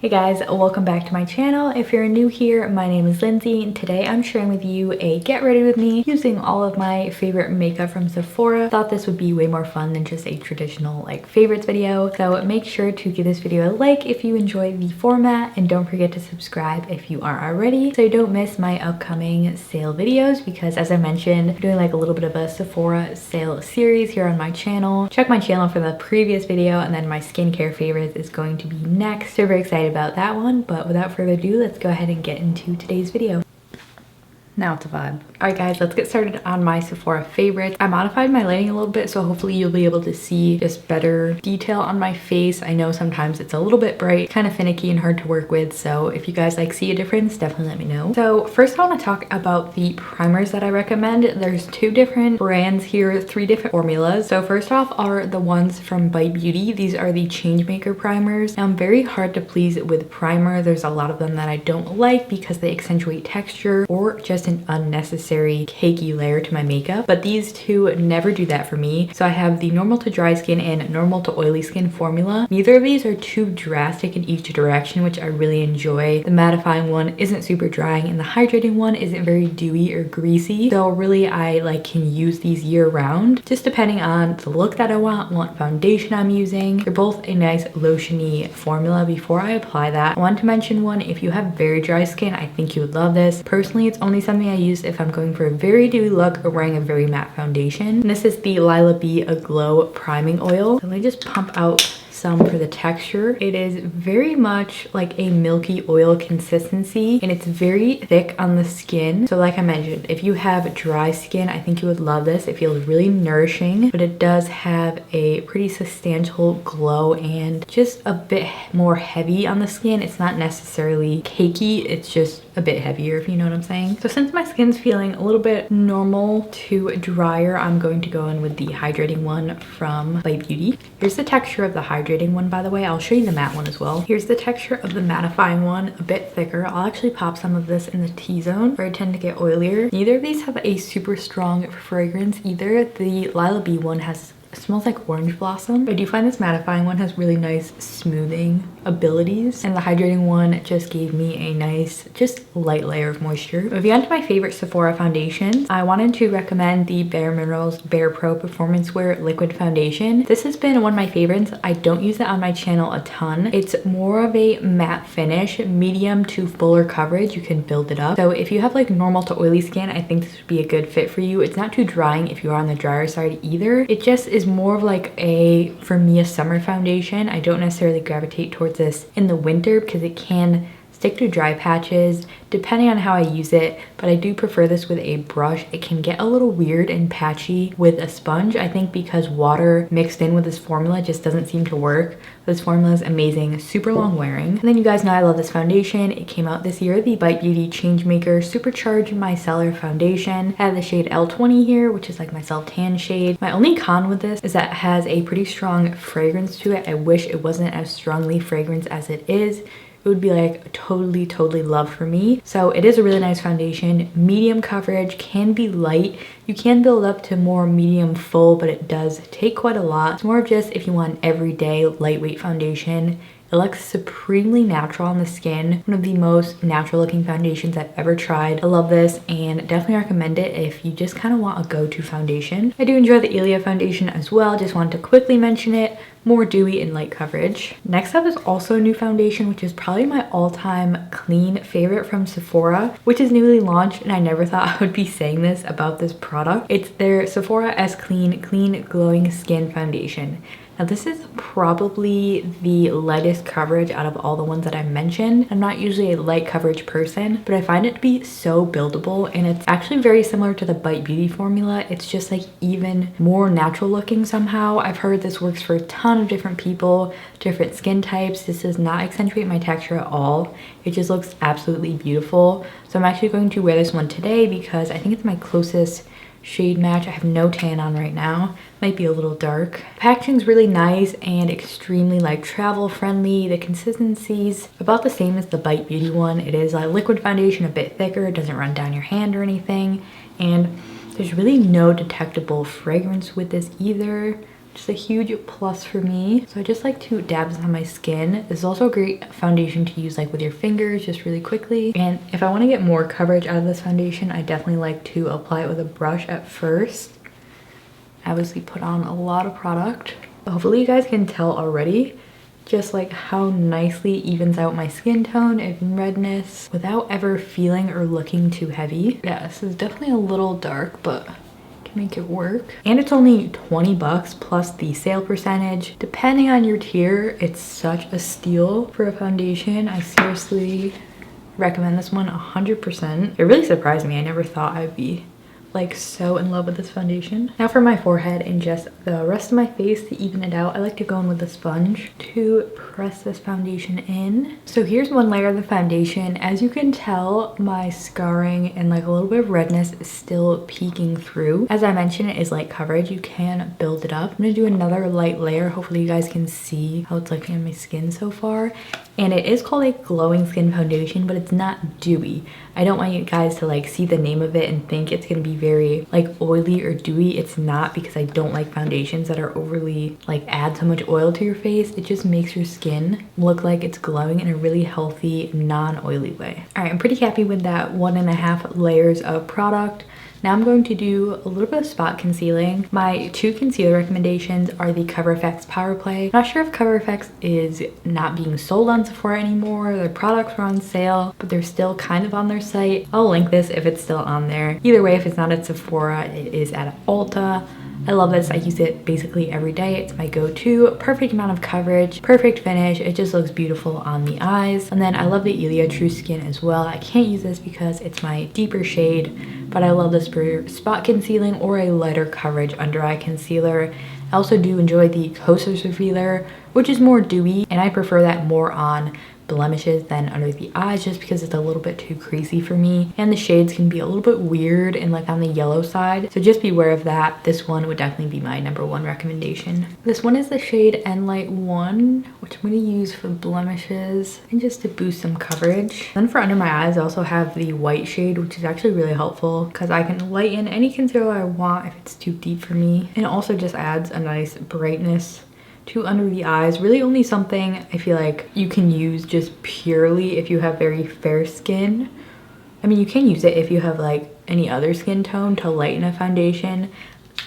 Hey guys, welcome back to my channel. If you're new here, my name is Lindsay and today I'm sharing with you a get ready with me using all of my favorite makeup from Sephora. Thought this would be way more fun than just a traditional favorites video. So make sure to give this video a like if you enjoy the format and don't forget to subscribe if you aren't already so you don't miss my upcoming sale videos, because as I mentioned, I'm doing a little bit of a Sephora sale series here on my channel. Check my channel for the previous video, and then my skincare favorites is going to be next. Super excited about that one, but without further ado, let's go ahead and get into today's video. Now it's a vibe. Alright guys, let's get started on my Sephora favorites. I modified my lighting a little bit, so hopefully you'll be able to see just better detail on my face. I know sometimes it's a little bit bright, kind of finicky and hard to work with, so if you guys see a difference, definitely let me know. So first I want to talk about the primers that I recommend. There's two different brands here, three different formulas. So first off are the ones from Kvd Beauty. These are the Changemaker primers. Now I'm very hard to please with primer. There's a lot of them that I don't like because they accentuate texture or just an unnecessary cakey layer to my makeup, but these two never do that for me. So I have the normal to dry skin and normal to oily skin formula. Neither of these are too drastic in each direction, which I really enjoy. The mattifying one isn't super drying and the hydrating one isn't very dewy or greasy, so really I can use these year round, just depending on the look that I want, what foundation I'm using. They're both a nice lotiony formula. Before I apply that, I want to mention one, if you have very dry skin, I think you would love this. Personally, it's only something I use if I'm going for a very dewy look or wearing a very matte foundation. And this is the Lila AGLOW priming oil. So let me just pump out some for the texture. It is very much like a milky oil consistency and it's very thick on the skin. So like I mentioned, if you have dry skin, I think you would love this. It feels really nourishing, but it does have a pretty substantial glow and just a bit more heavy on the skin. It's not necessarily cakey, it's just a bit heavier, if you know what I'm saying. So since my skin's feeling a little bit normal to drier, I'm going to go in with the hydrating one from Kvd Beauty. Here's the texture of the hydrating one, by the way. I'll show you the matte one as well. Here's the texture of the mattifying one, a bit thicker. I'll actually pop some of this in the T-zone where I tend to get oilier. Neither of these have a super strong fragrance either. The Lila B one smells like orange blossom. I do find this mattifying one has really nice smoothing abilities, and the hydrating one just gave me a nice, just light layer of moisture. Moving on to my favorite Sephora foundations, I wanted to recommend the Bareminerals Bare Pro Performance Wear Liquid Foundation. This has been one of my favorites. I don't use it on my channel a ton. It's more of a matte finish, medium to fuller coverage. You can build it up. So if you have normal to oily skin, I think this would be a good fit for you. It's not too drying if you are on the drier side either. It just is more of for me, a summer foundation. I don't necessarily gravitate towards this in the winter because it can stick to dry patches depending on how I use it, but I do prefer this with a brush. It can get a little weird and patchy with a sponge, I think, because water mixed in with this formula just doesn't seem to work. This formula is amazing, super long wearing. And then you guys know I love this foundation. It came out this year, the Kvd Beauty Changemaker Supercharged Micellar Foundation. I have the shade L20 here, which is my self tan shade. My only con with this is that it has a pretty strong fragrance to it. I wish it wasn't as strongly fragranced as it is. It would be totally love for me. So it is a really nice foundation, medium coverage, can be light. You can build up to more medium full, but it does take quite a lot. It's more of just if you want an everyday lightweight foundation. It looks supremely natural on the skin. One of the most natural looking foundations I've ever tried. I love this and definitely recommend it if you just kind of want a go-to foundation. I do enjoy the Lila foundation as well. Just wanted to quickly mention it. More dewy and light coverage. Next up is also a new foundation, which is probably my all-time clean favorite from Sephora, which is newly launched, and I never thought I would be saying this about this product. It's their Sephora S Clean Glowing Skin Foundation. Now this is probably the lightest coverage out of all the ones that I mentioned. I'm not usually a light coverage person, but I find it to be so buildable, and it's actually very similar to the Kvd Beauty formula. It's just even more natural looking somehow. I've heard this works for a ton of different people, different skin types. This does not accentuate my texture at all. It just looks absolutely beautiful. So I'm actually going to wear this one today because I think it's my closest shade match. I have no tan on right now. Might be a little dark. Packaging's really nice and extremely travel friendly. The consistency's about the same as the Kvd Beauty one. It is a liquid foundation, a bit thicker. It doesn't run down your hand or anything. And there's really no detectable fragrance with this either. which is a huge plus for me. So I just like to dab this on my skin. This is also a great foundation to use like with your fingers, just really quickly. And if I want to get more coverage out of this foundation, I definitely like to apply it with a brush at first. I obviously put on a lot of product. Hopefully you guys can tell already just like how nicely evens out my skin tone and redness without ever feeling or looking too heavy. Yeah, this is definitely a little dark, but can make it work. And it's only 20 bucks plus the sale percentage. Depending on your tier, it's such a steal for a foundation. I seriously recommend this one 100%. It really surprised me. I never thought I'd be like so in love with this foundation. Now for my forehead and just the rest of my face to even it out, I like to go in with a sponge to press this foundation in. So here's one layer of the foundation. As you can tell, my scarring and like a little bit of redness is still peeking through. As I mentioned, it is light coverage. You can build it up. I'm gonna do another light layer. Hopefully you guys can see how it's looking on my skin so far. And it is called a glowing skin foundation, but it's not dewy. I don't want you guys to like see the name of it and think it's gonna be very like oily or dewy. It's not, because I don't like foundations that are overly like add so much oil to your face. It just makes your skin look like it's glowing in a really healthy, non-oily way. All right, I'm pretty happy with that 1.5 layers of product. Now I'm going to do a little bit of spot concealing. My 2 concealer recommendations are the Cover FX Power Play. I'm not sure if Cover FX is not being sold on Sephora anymore. Their products were on sale, but they're still kind of on their site. I'll link this if it's still on there. Either way, if it's not at Sephora, it is at Ulta. I love this. I use it basically every day. It's my go-to. Perfect amount of coverage, perfect finish. It just looks beautiful on the eyes. And then I love the Ilia True Skin as well. I can't use this because it's my deeper shade, but I love this for spot concealing or a lighter coverage under eye concealer. I also do enjoy the Kosas Revealer, which is more dewy, and I prefer that more on blemishes than under the eyes, just because it's a little bit too creasy for me, and the shades can be a little bit weird and like on the yellow side, so just be aware of that. This one would definitely be my #1 recommendation. This one is the shade N-Light 1, which I'm going to use for blemishes and just to boost some coverage. Then for under my eyes, I also have the white shade, which is actually really helpful because I can lighten any concealer I want if it's too deep for me, and it also just adds a nice brightness to under the eyes. Really only something I feel like you can use just purely if you have very fair skin. I mean, you can use it if you have like any other skin tone to lighten a foundation.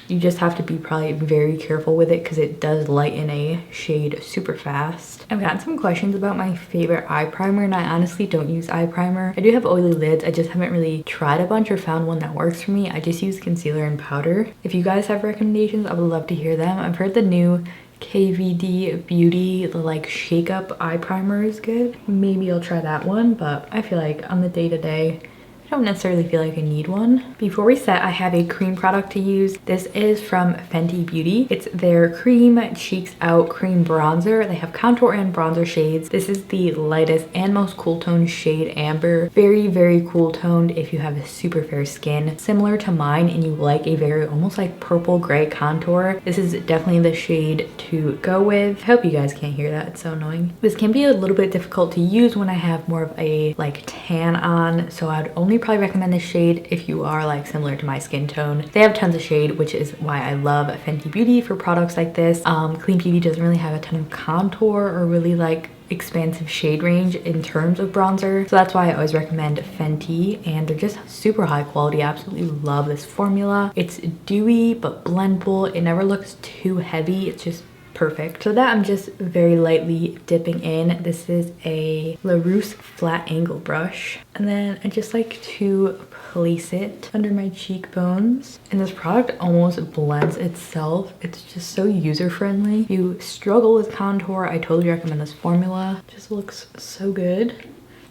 You just have to be probably very careful with it because it does lighten a shade super fast. I've gotten some questions about my favorite eye primer, and I honestly don't use eye primer. I do have oily lids. I just haven't really tried a bunch or found one that works for me. I just use concealer and powder. If you guys have recommendations, I would love to hear them. I've heard the new Kvd Beauty, the like shake up eye primer is good. Maybe I'll try that one, but I feel like on the day-to-day, I don't necessarily feel like I need one. Before we set, I have a cream product to use. This is from Fenty Beauty. It's their Cream Cheeks Out Cream Bronzer. They have contour and bronzer shades. This is the lightest and most cool toned shade, Amber. Very, very cool toned if you have a super fair skin, similar to mine, and you like a very almost like purple gray contour. This is definitely the shade to go with. I hope you guys can't hear that. It's so annoying. This can be a little bit difficult to use when I have more of a like tan on, so I'd only probably recommend this shade if you are like similar to my skin tone. They have tons of shade, which is why I love Fenty Beauty for products like this. Clean Beauty doesn't really have a ton of contour or really like expansive shade range in terms of bronzer, so that's why I always recommend Fenty, and they're just super high quality. I absolutely love this formula. It's dewy but blendable. It never looks too heavy. It's just perfect. So that I'm just very lightly dipping in. This is a LaRouche flat angle brush, and then I just like to place it under my cheekbones, and this product almost blends itself. It's just so user-friendly. If you struggle with contour, I totally recommend this formula. It just looks so good.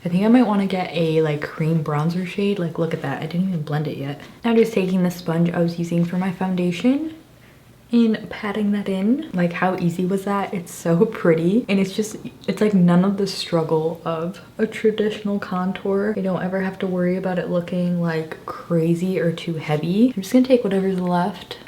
I think I might want to get a like cream bronzer shade. Like, look at that, I didn't even blend it yet. Now just taking the sponge I was using for my foundation and patting that in. Like, how easy was that? It's so pretty, and it's like none of the struggle of a traditional contour. I don't ever have to worry about it looking like crazy or too heavy. I'm just gonna take whatever's left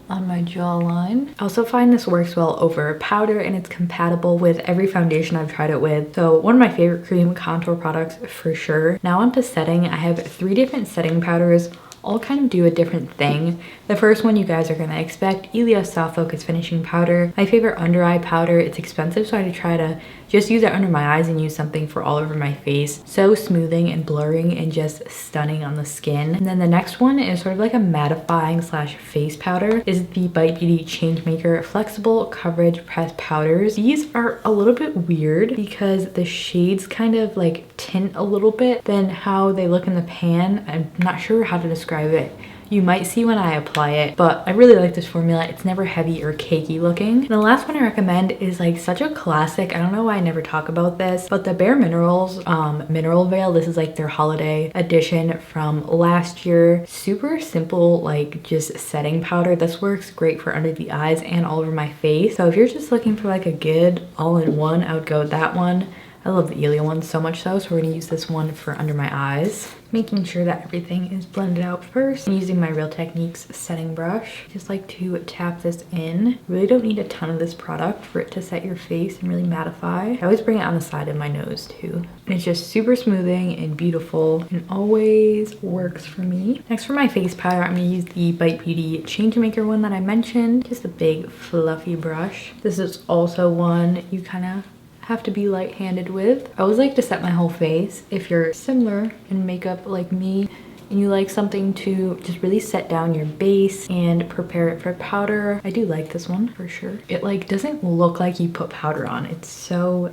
on my jawline. I also find this works well over powder, and it's compatible with every foundation I've tried it with. So one of my favorite cream contour products for sure. Now onto setting. I have 3 different setting powders, all kind of do a different thing. The first one you guys are gonna expect, Ilia Soft Focus Finishing Powder. My favorite under eye powder. It's expensive, so I had to try to just use it under my eyes and use something for all over my face. So smoothing and blurring and just stunning on the skin. And then the next one is sort of like a mattifying slash face powder. Is the Kvd Beauty Changemaker Flexible Coverage Pressed Powders. These are a little bit weird because the shades kind of like tint a little bit than how they look in the pan. I'm not sure how to describe it. You might see when I apply it, but I really like this formula. It's never heavy or cakey looking. And the last one I recommend is like such a classic. I don't know why I never talk about this, but the Bareminerals Mineral Veil. This is like their holiday edition from last year. Super simple, like just setting powder. This works great for under the eyes and all over my face. So if you're just looking for like a good all-in-one, I would go with that one. I love the Ilia one so much so we're gonna use this one for under my eyes. Making sure that everything is blended out first. I'm using my Real Techniques setting brush. Just like to tap this in. Really don't need a ton of this product for it to set your face and really mattify. I always bring it on the side of my nose too. And it's just super smoothing and beautiful and always works for me. Next for my face powder, I'm gonna use the Kvd Beauty Changemaker one that I mentioned. Just a big fluffy brush. This is also one you kind of have to be light-handed with. I always like to set my whole face. If you're similar in makeup like me and you like something to just really set down your base and prepare it for powder, I do like this one for sure. It like doesn't look like you put powder on. It's so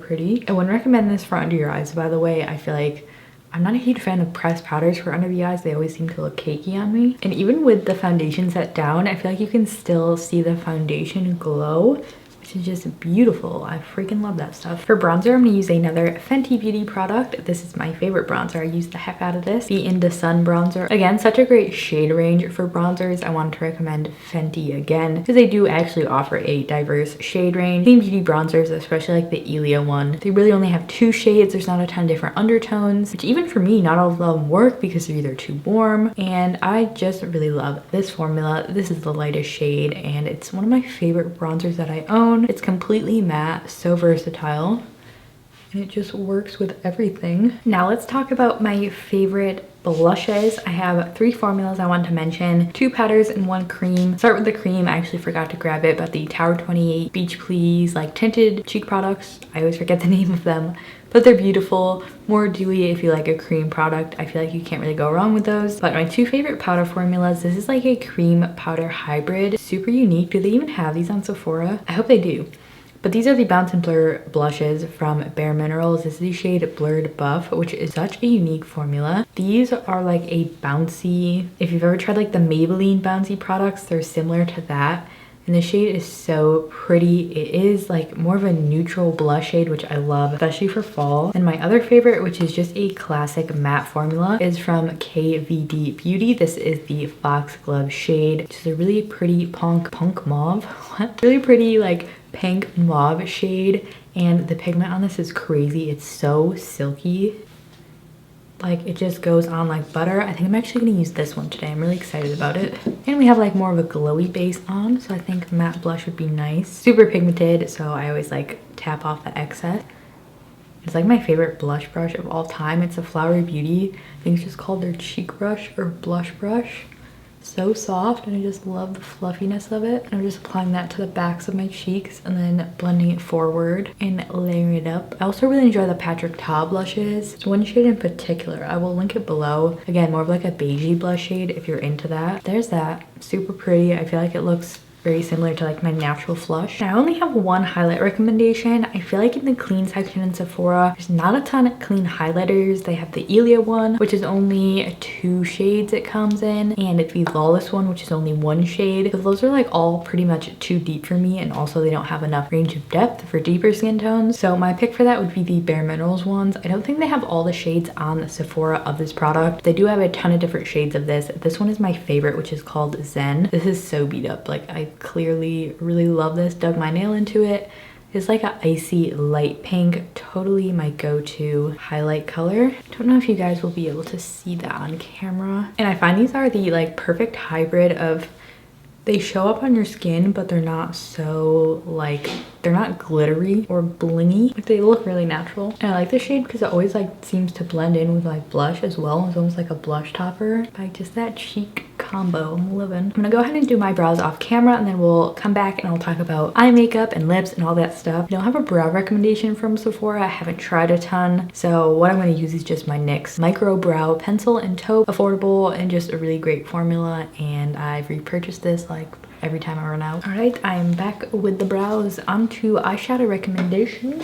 pretty. I wouldn't recommend this for under your eyes, by the way. I feel like I'm not a huge fan of pressed powders for under the eyes. They always seem to look cakey on me. And even with the foundation set down, I feel like you can still see the foundation glow, which is just beautiful. I freaking love that stuff. For bronzer, I'm gonna use another Fenty Beauty product. This is my favorite bronzer. I use the heck out of this. The In the Sun bronzer. Again, such a great shade range for bronzers. I wanted to recommend Fenty again because they do actually offer a diverse shade range. Clean Beauty bronzers, especially like the Ilia one, they really only have 2 shades. There's not a ton of different undertones, which even for me, not all of them work because they're either too warm. And I just really love this formula. This is the lightest shade and it's one of my favorite bronzers that I own. It's completely matte, so versatile, and it just works with everything. Now let's talk about my favorite blushes. I have 3 formulas I want to mention, 2 powders and 1 cream. Start with the cream. I actually forgot to grab it, but the Tower 28 Beach Please like tinted cheek products. I always forget the name of them, but they're beautiful. More dewy if you like a cream product. I feel like you can't really go wrong with those. But my 2 favorite powder formulas, this is like a cream powder hybrid. Super unique. Do they even have these on Sephora? I hope they do. But these are the Bounce and Blur blushes from Bareminerals. This is the shade Blurred Buff, which is such a unique formula. These are like a bouncy, if you've ever tried like the Maybelline bouncy products, they're similar to that. And the shade is so pretty. It is like more of a neutral blush shade, which I love, especially for fall. And my other favorite, which is just a classic matte formula, is from Kvd Beauty. This is the Foxglove shade, which is a really pretty punk mauve. What? Really pretty like pink mauve shade. And the pigment on this is crazy. It's so silky. Like it just goes on like butter. I think I'm actually gonna use this one today. I'm really excited about it. And we have like more of a glowy base on, so I think matte blush would be nice. Super pigmented, so I always like tap off the excess. It's like my favorite blush brush of all time. It's a Flowery Beauty. I think it's just called their cheek brush or blush brush. So soft, and I just love the fluffiness of it. I'm just applying that to the backs of my cheeks and then blending it forward and layering it up. I also really enjoy the Patrick Ta blushes. It's one shade in particular. I will link it below. Again, more of like a beigey blush shade if you're into that. There's that. Super pretty. I feel like it looks very similar to like my natural flush. I only have 1 highlight recommendation. I feel like in the clean section in Sephora, there's not a ton of clean highlighters. They have the Ilia one, which is only 2 shades it comes in, and it's the Lawless one, which is only 1 shade. So those are like all pretty much too deep for me, and also they don't have enough range of depth for deeper skin tones. So my pick for that would be the Bareminerals ones. I don't think they have all the shades on Sephora of this product. They do have a ton of different shades of this. This one is my favorite, which is called Zen. This is so beat up. Like I clearly really love this. Dug my nail into it. It's like an icy light pink, totally my go-to highlight color. Don't know if you guys will be able to see that on camera. And I find these are the like perfect hybrid of They show up on your skin, but they're not so like, they're not glittery or blingy. Like, they look really natural. And I like this shade because it always like seems to blend in with like blush as well. It's almost like a blush topper. Like just that cheek combo. I'm living. I'm gonna go ahead and do my brows off camera, and then we'll come back and I'll talk about eye makeup and lips and all that stuff. I don't have a brow recommendation from Sephora. I haven't tried a ton. So what I'm gonna use is just my NYX Micro Brow Pencil in Taupe. Affordable and just a really great formula. And I've repurchased this like every time I run out. All right, I'm back with the brows. On to eyeshadow recommendations.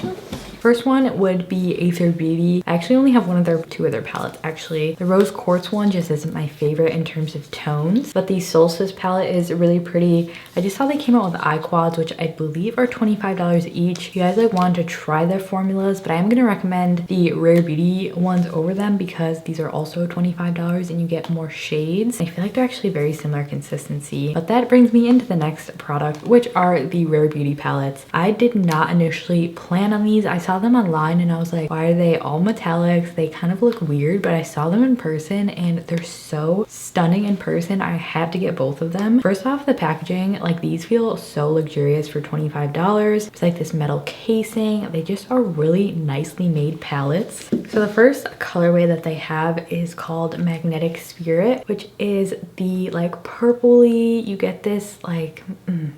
First one would be Kvd Beauty. I actually only have two of their palettes actually. The Rose Quartz one just isn't my favorite in terms of tones, but the Solstice palette is really pretty. I just saw they came out with eye quads, which I believe are $25 each. If you guys like want to try their formulas, but I am gonna recommend the Rare Beauty ones over them because these are also $25 and you get more shades. I feel like they're actually very similar consistency. But that brings me into the next product, which are the Rare Beauty palettes. I did not initially plan on these. I saw them online and I was like, why are they all metallics? They kind of look weird, but I saw them in person and they're so stunning in person. I had to get both of them. First off, the packaging, like these feel so luxurious for $25. It's like this metal casing. They just are really nicely made palettes. So the first colorway that they have is called Magnetic Spirit, which is the like purpley, you get this like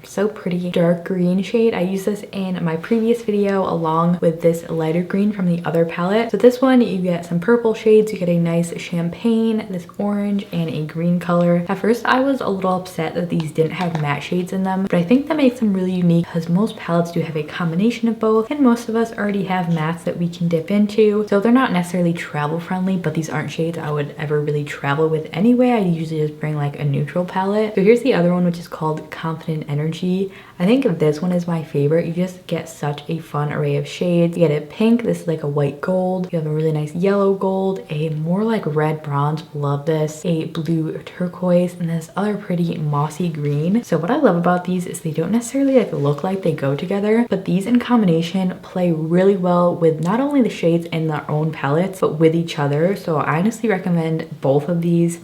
so pretty dark green shade. I used this in my previous video along with this lighter green from the other palette. So this one you get some purple shades, you get a nice champagne, this orange, and a green color. At first I was a little upset that these didn't have matte shades in them, but I think that makes them really unique because most palettes do have a combination of both, and most of us already have mattes that we can dip into. So they're not necessarily travel friendly, but these aren't shades I would ever really travel with anyway. I usually just bring like a neutral palette. So here's the other one, which is called Confident Energy. I think this one is my favorite. You just get such a fun array of shades. You get a pink, this is like a white gold. You have a really nice yellow gold, a more like red bronze, love this, a blue turquoise, and this other pretty mossy green. So what I love about these is they don't necessarily like look like they go together, but these in combination play really well with not only the shades in their own palettes, but with each other. So I honestly recommend both of these.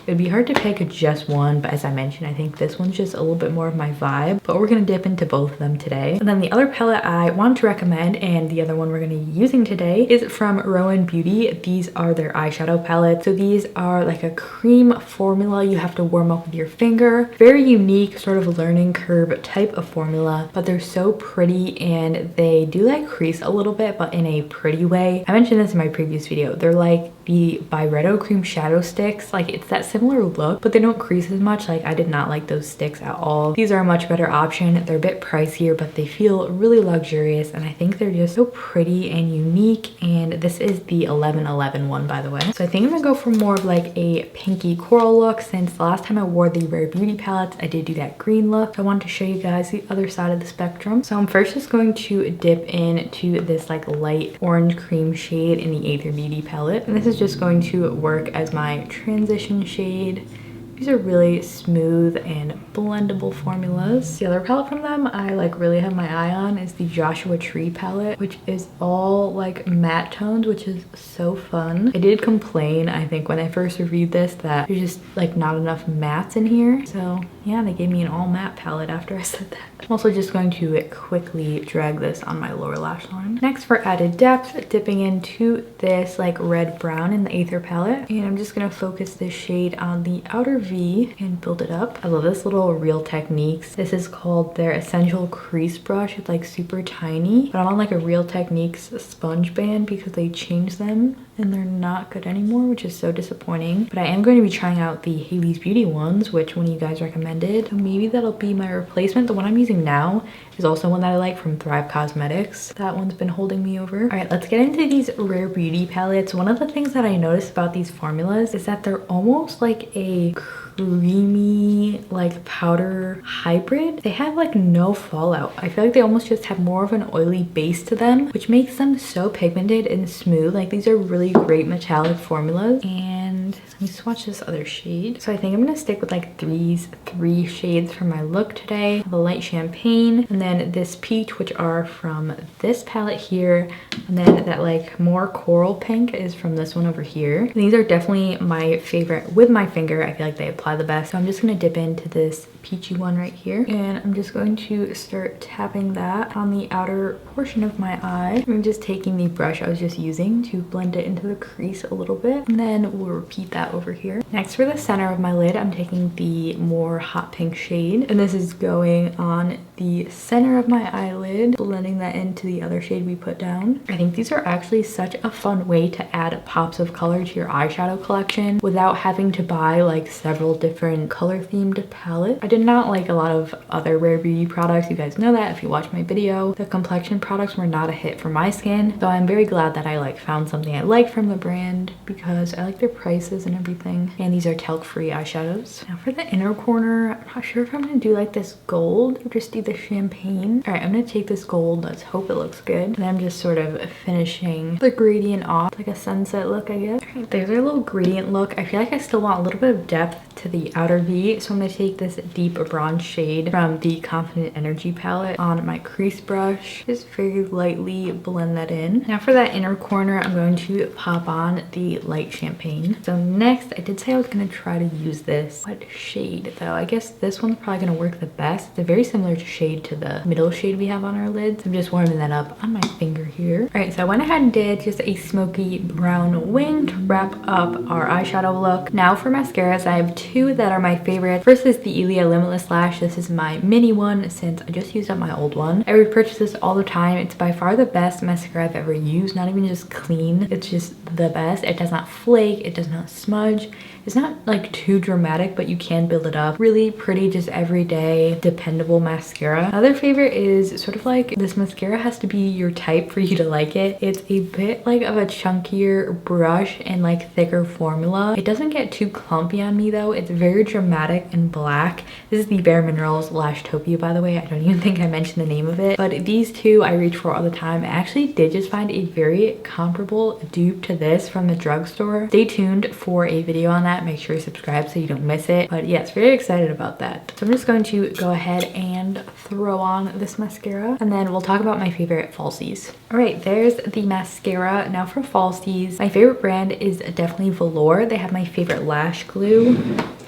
It would be hard to pick just one, but as I mentioned, I think this one's just a little bit more of my vibe, but we're gonna dip into both of them today. And then the other palette I want to recommend, and the other one we're gonna be using today, is from Kvd Beauty. These are their eyeshadow palettes. So these are like a cream formula you have to warm up with your finger. Very unique sort of learning curve type of formula, but they're so pretty and they do like crease a little bit, but in a pretty way. I mentioned this in my previous video. They're like the Byredo cream shadow sticks. Like it's that similar look, but they don't crease as much. Like I did not like those sticks at all. These are a much better option. They're a bit pricier, but they feel really luxurious, and I think they're just so pretty and unique. And this is the 1111 one, by the way. So I think I'm gonna go for more of like a pinky coral look, since the last time I wore the Rare Beauty palettes, I did do that green look. So I wanted to show you guys the other side of the spectrum. So I'm first just going to dip into this like light orange cream shade in the Kvd Beauty palette, and this is just going to work as my transition shade. These are really smooth and blendable formulas. The other palette from them I like really have my eye on is the Joshua Tree palette, which is all like matte tones, which is so fun. I did complain, I think, when I first reviewed this that there's just like not enough mattes in here. So yeah, they gave me an all matte palette after I said that. I'm also just going to quickly drag this on my lower lash line. Next, for added depth, dipping into this like red brown in the Aether palette, and I'm just gonna focus this shade on the outer V and build it up. I love this little Real Techniques. This is called their Essential Crease Brush. It's like super tiny, but I'm on like a Real Techniques sponge band because they changed them and they're not good anymore, which is so disappointing. But I am going to be trying out the Hailey's Beauty ones, which one of you guys recommended. So maybe that'll be my replacement. The one I'm using now is also one that I like from Thrive Cosmetics. That one's been holding me over. All right, let's get into these Rare Beauty palettes. One of the things that I noticed about these formulas is that they're almost like a creamy like powder hybrid. They have like no fallout. I feel like they almost just have more of an oily base to them, which makes them so pigmented and smooth. Like these are really great metallic formulas. And let me swatch this other shade. So I think I'm gonna stick with like these three shades for my look today. The light champagne, and then this peach, which are from this palette here, and then that like more coral pink is from this one over here. And these are definitely my favorite with my finger. I feel like they apply the best. So I'm just gonna dip into this peachy one right here. And I'm just going to start tapping that on the outer portion of my eye. I'm just taking the brush I was just using to blend it into the crease a little bit. And then we'll repeat that over here. Next, for the center of my lid, I'm taking the more hot pink shade. And this is going on the center of my eyelid, blending that into the other shade we put down. I think these are actually such a fun way to add pops of color to your eyeshadow collection without having to buy like several different color themed palettes. I did not like a lot of other Rare Beauty products. You guys know that if you watch my video. The complexion products were not a hit for my skin, so I'm very glad that I like found something I like from the brand because I like their prices and everything. And these are talc-free eyeshadows. Now for the inner corner, I'm not sure if I'm gonna do like this gold or just do the champagne. All right, I'm gonna take this gold. Let's hope it looks good. And I'm just sort of finishing the gradient off, like a sunset look, I guess. All right, there's our little gradient look. I feel like I still want a little bit of depth to the outer V, so I'm gonna take this deep bronze shade from the Confident Energy palette on my crease brush. Just very lightly blend that in. Now for that inner corner, I'm going to pop on the light champagne. So next, I did say I was gonna try to use this. What shade though? I guess this one's probably gonna work the best. It's a very similar shade to the middle shade we have on our lids. I'm just warming that up on my finger here. All right, so I went ahead and did just a smoky brown wing to wrap up our eyeshadow look. Now for mascaras, I have two that are my favorite. First is the Limitless Lash. This is my mini one since I just used up my old one. I repurchase this all the time. It's by far the best mascara I've ever used. Not even just clean, it's just the best. It does not flake, it does not smudge. It's not like too dramatic, but you can build it up. Really pretty, just everyday, dependable mascara. Another favorite is sort of like this mascara has to be your type for you to like it. It's a bit like of a chunkier brush and like thicker formula. It doesn't get too clumpy on me though. It's very dramatic and black. This is the Bareminerals Lash Topia, by the way. I don't even think I mentioned the name of it, but these two I reach for all the time. I actually did just find a very comparable dupe to this from the drugstore. Stay tuned for a video on that. Make sure you subscribe so you don't miss it. But yes, very excited about that. So I'm just going to go ahead and throw on this mascara and then we'll talk about my favorite falsies. All right, there's the mascara. Now for falsies, my favorite brand is definitely Velour. They have my favorite lash glue.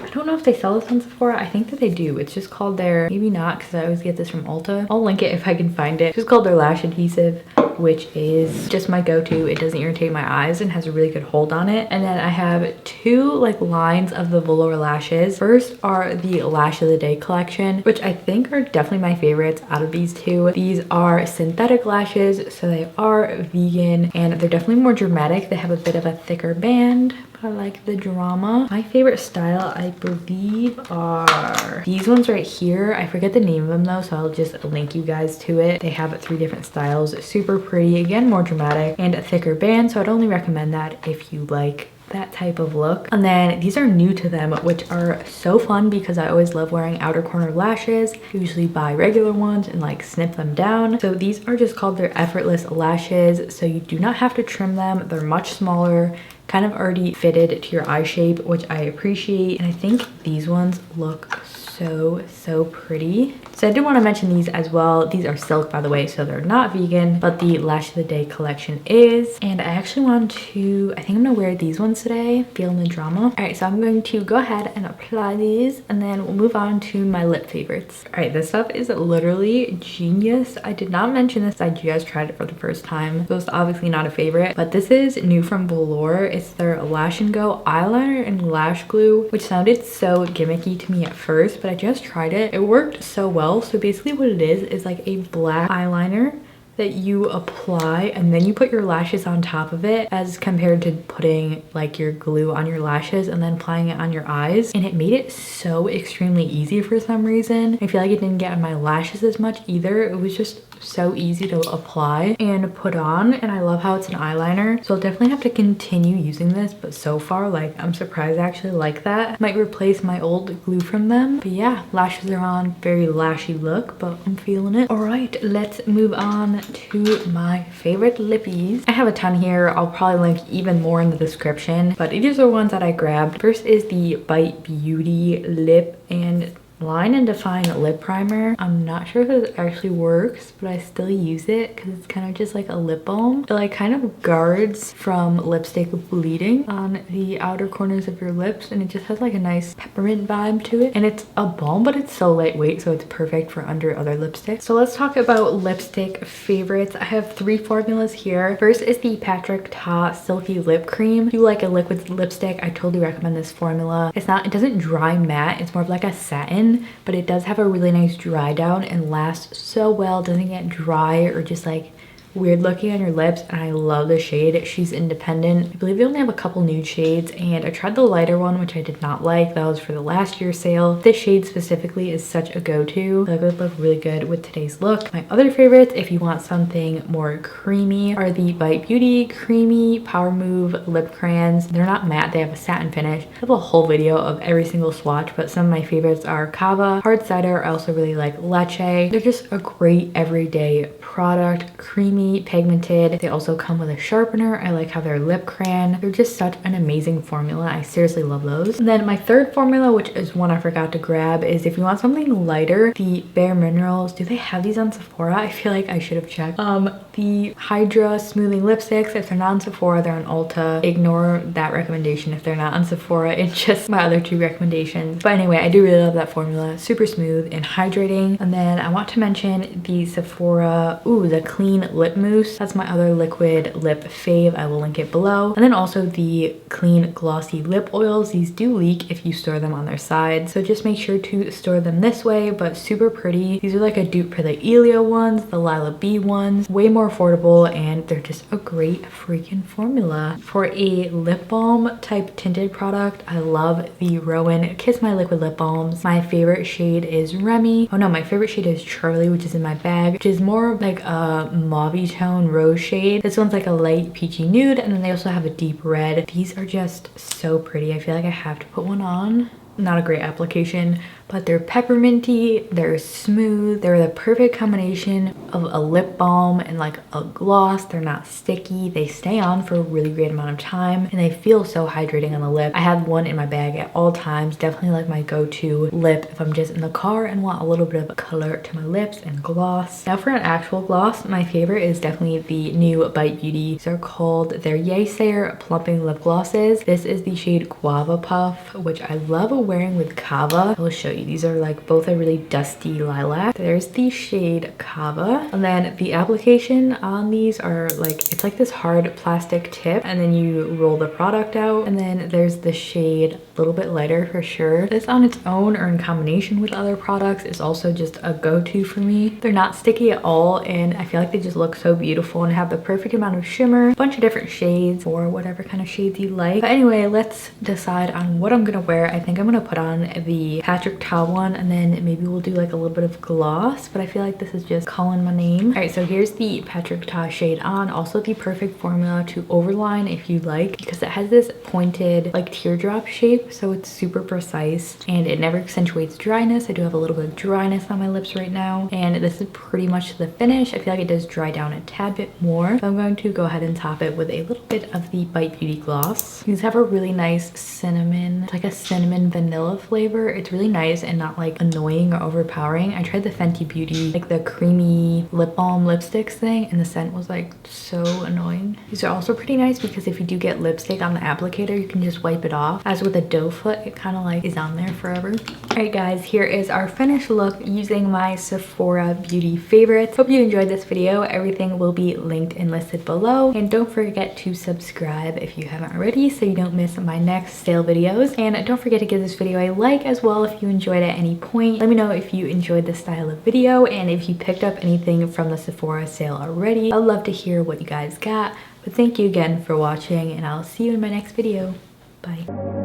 I don't know if they sell this on Sephora. I think that they do. It's just called their, maybe not because I always get this from Ulta. I'll link it if I can find it. It's just called their Lash Adhesive, which is just my go-to. It doesn't irritate my eyes and has a really good hold on it. And then I have two like lines of the Velour lashes. First are the Lash of the Day collection, which I think are definitely my favorites out of these two. These are synthetic lashes, so they are vegan and they're definitely more dramatic. They have a bit of a thicker band. I like the drama. My favorite style, I believe, are these ones right here. I forget the name of them though, so I'll just link you guys to it. They have 3 different styles. Super pretty, again, more dramatic and a thicker band, so I'd only recommend that if you like that type of look. And then these are new to them, which are so fun because I always love wearing outer corner lashes. I usually buy regular ones and like snip them down. So these are just called their Effortless Lashes, so you do not have to trim them. They're much smaller, kind of already fitted to your eye shape, which I appreciate. And I think these ones look so pretty. So I did want to mention these as well. These are silk, by the way, so they're not vegan, but the Lash of the Day collection is. And I actually want to, I think I'm gonna wear these ones today, feeling the drama. All right, so I'm going to go ahead and apply these and then we'll move on to my lip favorites. All right, this stuff is literally genius. I did not mention this, I just tried it for the first time. So it's obviously not a favorite, but this is new from Velour. It's their Lash and Go eyeliner and lash glue, which sounded so gimmicky to me at first, but I just tried it. It worked so well. So basically what it is like a black eyeliner that you apply and then you put your lashes on top of it, as compared to putting like your glue on your lashes and then applying it on your eyes. And it made it so extremely easy for some reason. I feel like it didn't get on my lashes as much either. It was just so easy to apply and put on, and I love how it's an eyeliner. So I'll definitely have to continue using this, but so far like I'm surprised I actually like that. Might replace my old glue from them. But yeah, lashes are on, very lashy look, but I'm feeling it. All right, let's move on to my favorite lippies. I have a ton here. I'll probably link even more in the description, but these are ones that I grabbed. First is the Kvd Beauty lip and Line and Define lip primer. I'm not sure if it actually works, but I still use it because it's kind of just like a lip balm. It like kind of guards from lipstick bleeding on the outer corners of your lips, and it just has like a nice peppermint vibe to it. And it's a balm, but it's so lightweight, so it's perfect for under other lipsticks. So let's talk about lipstick favorites. I have 3 formulas here. First is the Patrick Ta Silky Lip Cream. If you like a liquid lipstick, I totally recommend this formula. It doesn't dry matte, it's more of like a satin, but it does have a really nice dry down and lasts so well. Doesn't get dry or just like weird looking on your lips, and I love the shade. She's independent. I believe they only have a couple nude shades, and I tried the lighter one, which I did not like. That was for the last year's sale. This shade specifically is such a go-to. It would look really good with today's look. My other favorites, if you want something more creamy, are the Kvd Beauty Creamy Power Move Lip Crayons. They're not matte, they have a satin finish. I have a whole video of every single swatch, but some of my favorites are Kava, Hard Cider. I also really like Leche. They're just a great everyday product. Creamy, pigmented. They also come with a sharpener. I like how they're lip crayon. They're just such an amazing formula. I seriously love those. And then my third formula, which is one I forgot to grab, is if you want something lighter, the Bareminerals. Do they have these on Sephora? I feel like I should have checked. The HYDRA Smoothing Lipsticks. If they're not on Sephora, they're on Ulta. Ignore that recommendation if they're not on Sephora. It's just my other 2 recommendations. But anyway, I do really love that formula. Super smooth and hydrating. And then I want to mention the Sephora, the Clean Lip Mousse. That's my other liquid lip fave. I will link it below. And then also the Clean Glossy Lip Oils. These do leak if you store them on their side, so just make sure to store them this way, but super pretty. These are like a dupe for the Elio ones, the Lila B ones. Way more affordable, and they're just a great freaking formula. For a lip balm type tinted product, I love the Grwm Kiss My Liquid Lip Balms. My favorite shade is Remy. Oh no, my favorite shade is Charlie, which is in my bag, which is more like a mauvey tone rose shade. This one's like a light peachy nude, and then they also have a deep red. These are just so pretty. I feel like I have to put one on. Not a great application, but they're pepperminty, they're smooth, they're the perfect combination of a lip balm and like a gloss. They're not sticky, they stay on for a really great amount of time, and they feel so hydrating on the lip. I have one in my bag at all times. Definitely like my go-to lip if I'm just in the car and want a little bit of color to my lips and gloss. Now for an actual gloss, my favorite is definitely the new Kvd Beauty. These are called their Yay Sayer Plumping Lip Glosses. This is the shade Guava Puff, which I love wearing with Kava. I will show you. These are like both a really dusty lilac. There's the shade Kava, and then the application on these are like, it's like this hard plastic tip, and then you roll the product out. And then there's the shade a little bit lighter for sure. This on its own or in combination with other products is also just a go-to for me. They're not sticky at all, and I feel like they just look so beautiful and have the perfect amount of shimmer. A bunch of different shades or whatever kind of shades you like. But anyway, let's decide on what I'm gonna wear. I think I'm gonna put on the Patrick Ta one, and then maybe we'll do like a little bit of gloss, but I feel like this is just calling my name. All right, so here's the Patrick Ta shade on. Also the perfect formula to overline if you like, because it has this pointed like teardrop shape, so it's super precise and it never accentuates dryness. I do have a little bit of dryness on my lips right now, and this is pretty much the finish. I feel like it does dry down a tad bit more, so I'm going to go ahead and top it with a little bit of the Kvd Beauty gloss. These have a really nice cinnamon, like a cinnamon vanilla flavor. It's really nice and not like annoying or overpowering. I tried the Fenty Beauty, like the creamy lip balm lipsticks thing, and the scent was like so annoying. These are also pretty nice because if you do get lipstick on the applicator, you can just wipe it off. As with a doe foot, it kind of like is on there forever. All right guys, here is our finished look using my Sephora beauty favorites. Hope you enjoyed this video. Everything will be linked and listed below, and don't forget to subscribe if you haven't already so you don't miss my next sale videos. And don't forget to give this video a like as well if you enjoyed at any point. Let me know if you enjoyed this style of video and if you picked up anything from the Sephora sale already. I'd love to hear what you guys got. But thank you again for watching, and I'll see you in my next video. Bye.